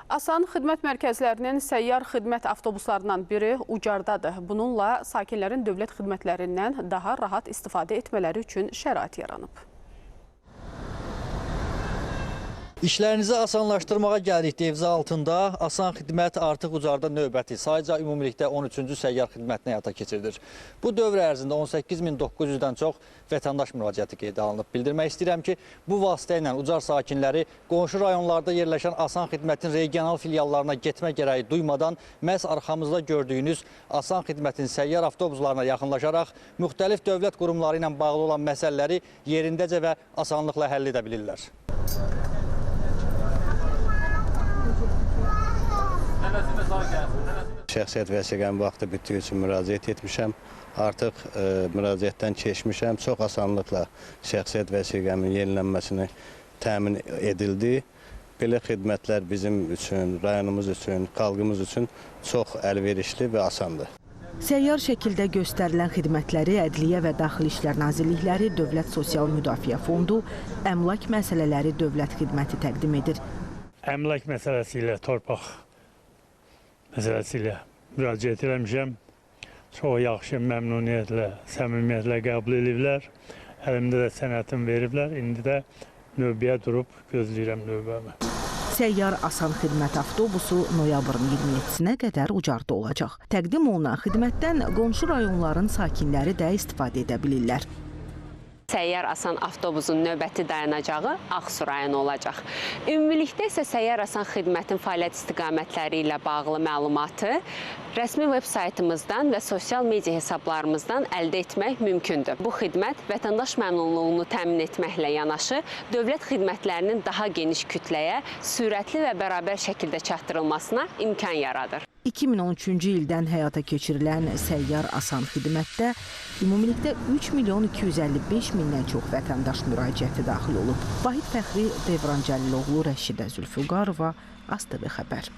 Asan xidmət mərkəzlərinin səyyar xidmət avtobuslarından biri Ucardadır. Bununla sakinlərin dövlət xidmətlərindən daha rahat istifadə etmələri üçün şərait yaranıb. İşlərinizi asanlaşdırmağa gəldik devzi altında. Asan xidmət artıq Ucarda növbəti sayca ümumilikdə 13-cü səyyar xidmətini həyata keçirilir. Bu dövr ərzində 18.900-dən çox vətəndaş müraciəti qeydə alınıb. Bildirmək istəyirəm ki, bu vasitə ilə Ucar sakinləri qonşu rayonlarda yerləşən Asan xidmətin regional filiallarına getmə gərəyi duymadan məhz arxamızda gördüyünüz Asan xidmətin səyyar avtobuslarına yaxınlaşaraq müxtəlif dövlət qurumları ilə bağlı olan məsələləri yerindəcə və asanlıqla həll edə bilirlər. Şəxsiyyət vəsiqəmin vaxtı bitdiyi üçün müraciət etmişəm. Artıq müraciətdən keçmişəm. Çox asanlıqla şəxsiyyət vəsiqəmin yenilənməsini təmin edildi. Belə xidmətlər bizim üçün, rayonumuz üçün, xalqımız üçün çox əlverişli və asandır. Səyyar şəkildə göstərilən xidmətləri Ədliyyə və Daxili İşlər Nazirlikləri, Dövlət Sosial Müdafiə Fondu, Əmlak Məsələləri Dövlət Xidməti təqdim edir. Əmlak məsələsi ilə, torpaq məsələsi ilə müraciət eləmişəm. Çox yaxşı, məmnuniyyətlə, səmimiyyətlə qəbul ediblər. Əlimdə də sənətim veriblər. İndi də növbəyə durub gözləyirəm növbəmi. Səyyar Asan xidmət avtobusu noyabrın 27-sinə qədər Ucarda olacaq. Təqdim olunan xidmətdən qonşu rayonların sakinləri də istifadə edə bilirlər. Səyyar Asan avtobusun növbəti dayanacağı Ağsu rayonu olacaq. Ümumilikdə isə Səyyar Asan xidmətin fəaliyyət istiqamətləri ilə bağlı məlumatı rəsmi veb saytımızdan və sosial media hesablarımızdan əldə etmək mümkündür. Bu xidmət vətəndaş məmnunluğunu təmin etməklə yanaşı, dövlət xidmətlərinin daha geniş kütləyə sürətli və bərabər şəkildə çatdırılmasına imkan yaradır. 2013-cü ildən həyata keçirilən Səyyar Asan xidmətdə ümumilikdə 3.255.000 mindən çox vətəndaş müraciəti daxil olub. Vahid Fəxri, Devran Cəliloğlu, Rəşidə Zülfüqarova, ASTV xəbər.